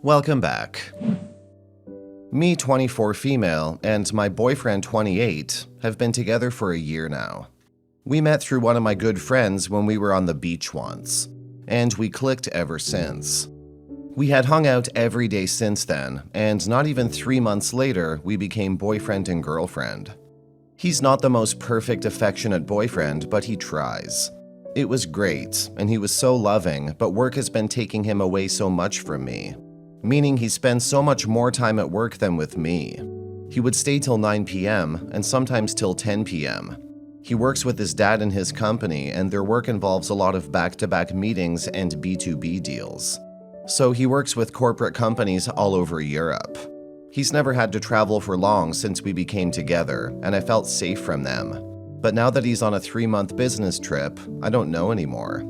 Welcome back. Me, 24 female, and my boyfriend, 28, have been together for a year now. We met through one of my good friends when we were on the beach once, and we clicked ever since. We had hung out every day since then, and not even 3 months later, we became boyfriend and girlfriend. He's not the most perfect, affectionate boyfriend, but he tries. It was great, and he was so loving, but work has been taking him away so much from me. Meaning he spends so much more time at work than with me. He would stay till 9 p.m. and sometimes till 10 p.m. He works with his dad in his company, and their work involves a lot of back-to-back meetings and B2B deals. So he works with corporate companies all over Europe. He's never had to travel for long since we became together, and I felt safe from them. But now that he's on a 3-month business trip, I don't know anymore.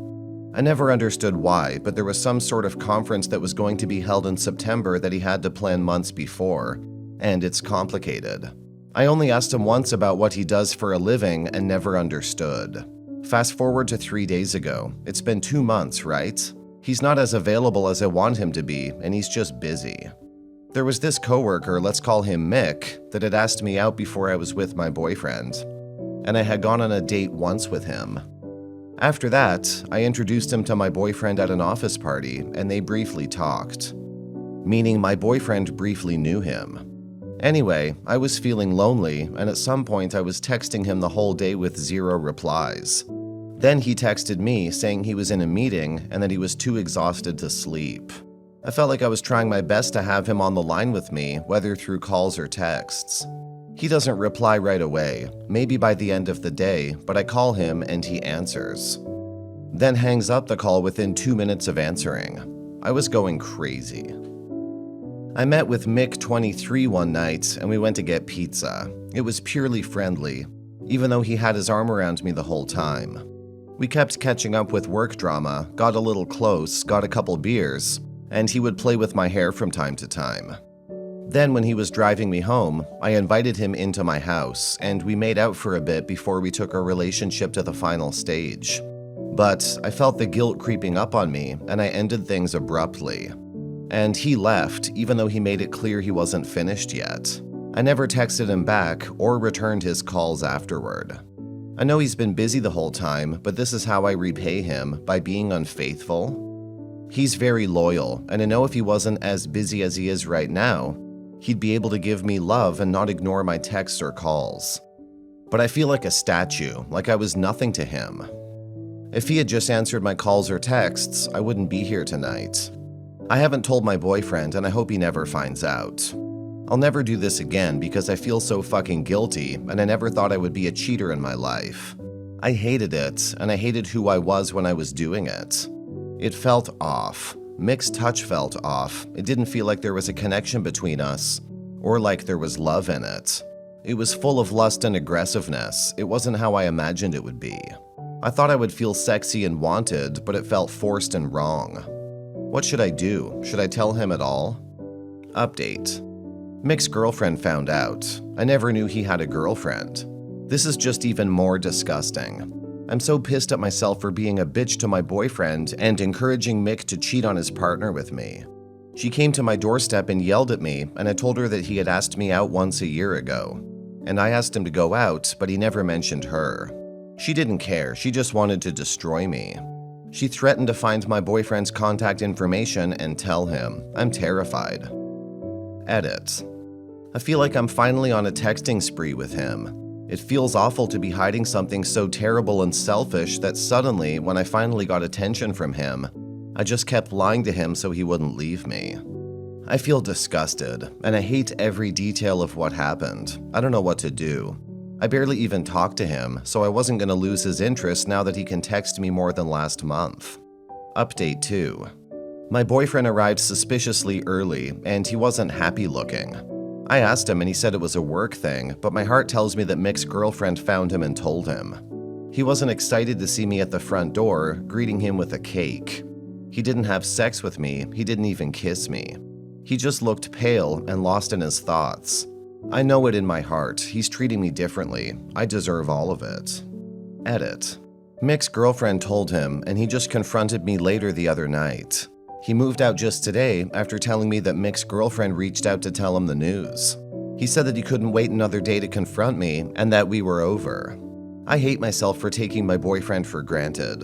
I never understood why, but there was some sort of conference that was going to be held in September that he had to plan months before, and it's complicated. I only asked him once about what he does for a living and never understood. Fast forward to 3 days ago. It's been 2 months, right? He's not as available as I want him to be, and he's just busy. There was this coworker, let's call him Mick, that had asked me out before I was with my boyfriend, and I had gone on a date once with him. After that, I introduced him to my boyfriend at an office party, and they briefly talked. Meaning my boyfriend briefly knew him. Anyway, I was feeling lonely, and at some point I was texting him the whole day with 0 replies. Then he texted me saying he was in a meeting and that he was too exhausted to sleep. I felt like I was trying my best to have him on the line with me, whether through calls or texts. He doesn't reply right away, maybe by the end of the day, but I call him and he answers. Then hangs up the call within 2 minutes of answering. I was going crazy. I met with Mick, 23, one night, and we went to get pizza. It was purely friendly, even though he had his arm around me the whole time. We kept catching up with work drama, got a little close, got a couple beers, and he would play with my hair from time to time. Then when he was driving me home, I invited him into my house, and we made out for a bit before we took our relationship to the final stage. But I felt the guilt creeping up on me, and I ended things abruptly. And he left, even though he made it clear he wasn't finished yet. I never texted him back or returned his calls afterward. I know he's been busy the whole time, but this is how I repay him, by being unfaithful. He's very loyal, and I know if he wasn't as busy as he is right now, he'd be able to give me love and not ignore my texts or calls. But I feel like a statue, like I was nothing to him. If he had just answered my calls or texts, I wouldn't be here tonight. I haven't told my boyfriend, and I hope he never finds out. I'll never do this again because I feel so fucking guilty, and I never thought I would be a cheater in my life. I hated it, and I hated who I was when I was doing it. It felt off. Mick's touch felt off. It didn't feel like there was a connection between us, or like there was love in it. It was full of lust and aggressiveness. It wasn't how I imagined it would be. I thought I would feel sexy and wanted, but it felt forced and wrong. What should I do? Should I tell him at all? Update. Mick's girlfriend found out. I never knew he had a girlfriend. This is just even more disgusting. I'm so pissed at myself for being a bitch to my boyfriend and encouraging Mick to cheat on his partner with me. She came to my doorstep and yelled at me, and I told her that he had asked me out once a year ago. And I asked him to go out, but he never mentioned her. She didn't care, she just wanted to destroy me. She threatened to find my boyfriend's contact information and tell him. I'm terrified. Edit. I feel like I'm finally on a texting spree with him. It feels awful to be hiding something so terrible and selfish that suddenly, when I finally got attention from him, I just kept lying to him so he wouldn't leave me. I feel disgusted, and I hate every detail of what happened. I don't know what to do. I barely even talked to him, so I wasn't going to lose his interest now that he can text me more than last month. Update 2. My boyfriend arrived suspiciously early, and he wasn't happy looking. I asked him and he said it was a work thing, but my heart tells me that Mick's girlfriend found him and told him. He wasn't excited to see me at the front door, greeting him with a cake. He didn't have sex with me, he didn't even kiss me. He just looked pale and lost in his thoughts. I know it in my heart, he's treating me differently. I deserve all of it. Edit. Mick's girlfriend told him, and he just confronted me later the other night. He moved out just today after telling me that Mick's girlfriend reached out to tell him the news. He said that he couldn't wait another day to confront me and that we were over. I hate myself for taking my boyfriend for granted.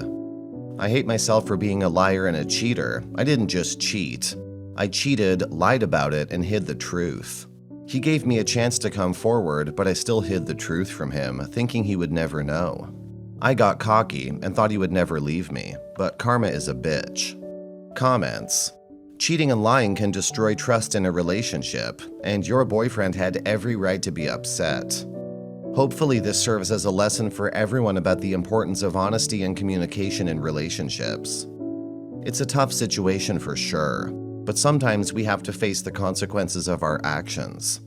I hate myself for being a liar and a cheater. I didn't just cheat. I cheated, lied about it, and hid the truth. He gave me a chance to come forward, but I still hid the truth from him, thinking he would never know. I got cocky and thought he would never leave me, but karma is a bitch. Comments. Cheating and lying can destroy trust in a relationship, and your boyfriend had every right to be upset. Hopefully, this serves as a lesson for everyone about the importance of honesty and communication in relationships. It's a tough situation for sure, but sometimes we have to face the consequences of our actions.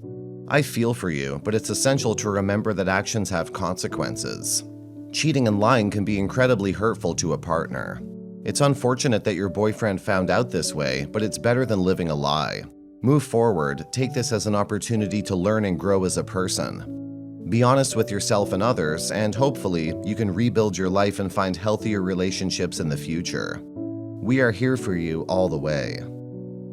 I feel for you, but it's essential to remember that actions have consequences. Cheating and lying can be incredibly hurtful to a partner. It's unfortunate that your boyfriend found out this way, but it's better than living a lie. Move forward, take this as an opportunity to learn and grow as a person. Be honest with yourself and others, and hopefully, you can rebuild your life and find healthier relationships in the future. We are here for you all the way.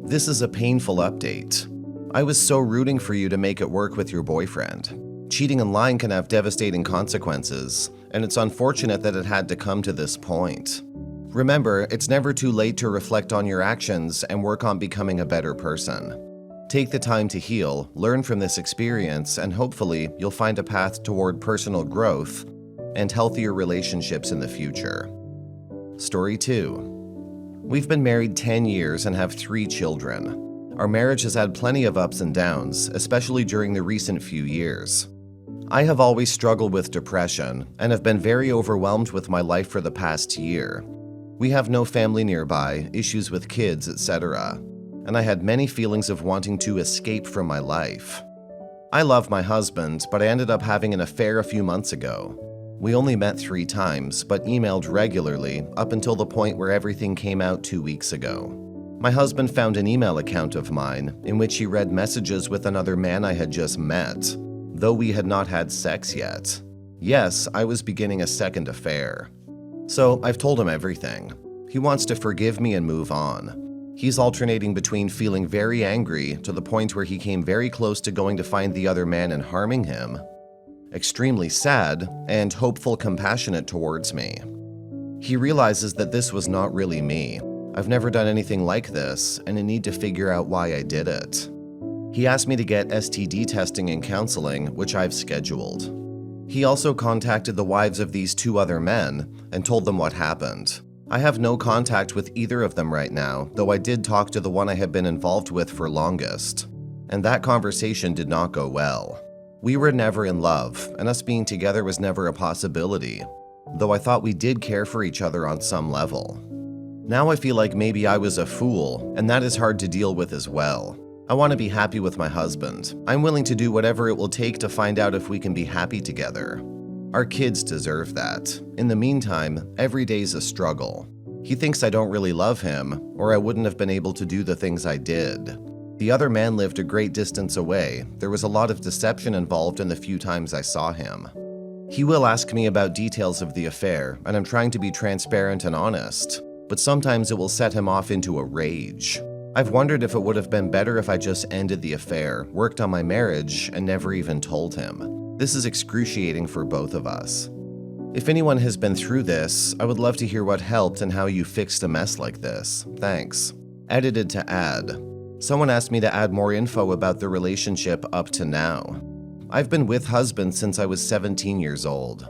This is a painful update. I was so rooting for you to make it work with your boyfriend. Cheating and lying can have devastating consequences, and it's unfortunate that it had to come to this point. Remember, it's never too late to reflect on your actions and work on becoming a better person. Take the time to heal, learn from this experience, and hopefully you'll find a path toward personal growth and healthier relationships in the future. Story 2. We've been married 10 years and have 3 children. Our marriage has had plenty of ups and downs, especially during the recent few years. I have always struggled with depression and have been very overwhelmed with my life for the past year. We have no family nearby, issues with kids, etc., and I had many feelings of wanting to escape from my life. I love my husband, but I ended up having an affair a few months ago. We only met 3 times, but emailed regularly up until the point where everything came out 2 weeks ago. My husband found an email account of mine in which he read messages with another man I had just met, though we had not had sex yet. Yes, I was beginning a second affair. So I've told him everything. He wants to forgive me and move on. He's alternating between feeling very angry to the point where he came very close to going to find the other man and harming him, extremely sad, and hopeful, compassionate towards me. He realizes that this was not really me. I've never done anything like this, and I need to figure out why I did it. He asked me to get STD testing and counseling, which I've scheduled. He also contacted the wives of these 2 other men and told them what happened. I have no contact with either of them right now, though I did talk to the one I had been involved with for longest, and that conversation did not go well. We were never in love, and us being together was never a possibility, though I thought we did care for each other on some level. Now I feel like maybe I was a fool, and that is hard to deal with as well. I want to be happy with my husband. I'm willing to do whatever it will take to find out if we can be happy together. Our kids deserve that. In the meantime, every day's a struggle. He thinks I don't really love him, or I wouldn't have been able to do the things I did. The other man lived a great distance away. There was a lot of deception involved in the few times I saw him. He will ask me about details of the affair, and I'm trying to be transparent and honest, but sometimes it will set him off into a rage. I've wondered if it would have been better if I just ended the affair, worked on my marriage, and never even told him. This is excruciating for both of us. If anyone has been through this, I would love to hear what helped and how you fixed a mess like this. Thanks. Edited to add. Someone asked me to add more info about the relationship up to now. I've been with husband since I was 17 years old.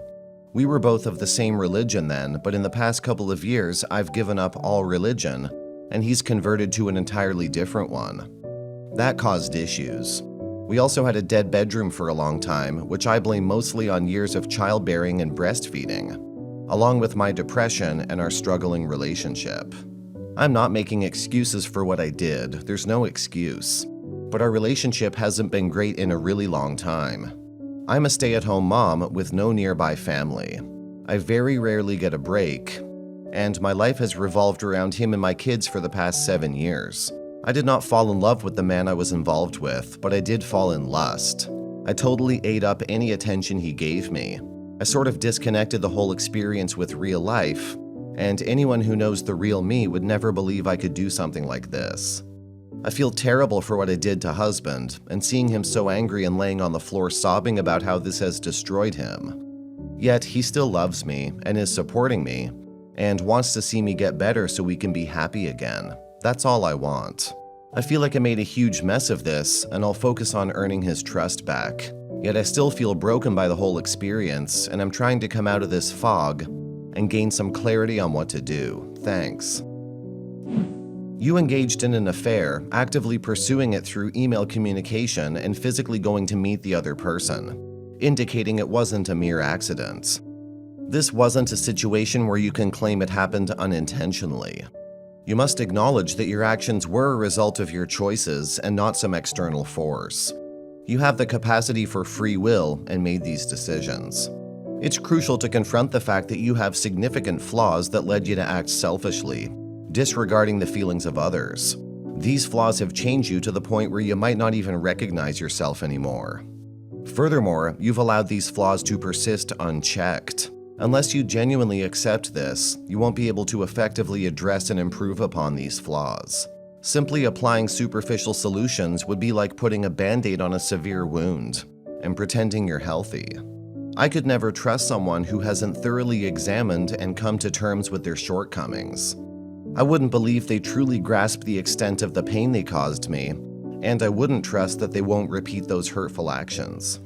We were both of the same religion then, but in the past couple of years, I've given up all religion, and he's converted to an entirely different one. That caused issues. We also had a dead bedroom for a long time, which I blame mostly on years of childbearing and breastfeeding, along with my depression and our struggling relationship. I'm not making excuses for what I did, there's no excuse. But our relationship hasn't been great in a really long time. I'm a stay-at-home mom with no nearby family. I very rarely get a break, and my life has revolved around him and my kids for the past 7 years. I did not fall in love with the man I was involved with, but I did fall in lust. I totally ate up any attention he gave me. I sort of disconnected the whole experience with real life, and anyone who knows the real me would never believe I could do something like this. I feel terrible for what I did to husband, and seeing him so angry and laying on the floor sobbing about how this has destroyed him. Yet he still loves me and is supporting me, and wants to see me get better so we can be happy again. That's all I want. I feel like I made a huge mess of this, and I'll focus on earning his trust back. Yet I still feel broken by the whole experience, and I'm trying to come out of this fog and gain some clarity on what to do. Thanks. You engaged in an affair, actively pursuing it through email communication and physically going to meet the other person, indicating it wasn't a mere accident. This wasn't a situation where you can claim it happened unintentionally. You must acknowledge that your actions were a result of your choices and not some external force. You have the capacity for free will and made these decisions. It's crucial to confront the fact that you have significant flaws that led you to act selfishly, disregarding the feelings of others. These flaws have changed you to the point where you might not even recognize yourself anymore. Furthermore, you've allowed these flaws to persist unchecked. Unless you genuinely accept this, you won't be able to effectively address and improve upon these flaws. Simply applying superficial solutions would be like putting a band-aid on a severe wound and pretending you're healthy. I could never trust someone who hasn't thoroughly examined and come to terms with their shortcomings. I wouldn't believe they truly grasp the extent of the pain they caused me, and I wouldn't trust that they won't repeat those hurtful actions.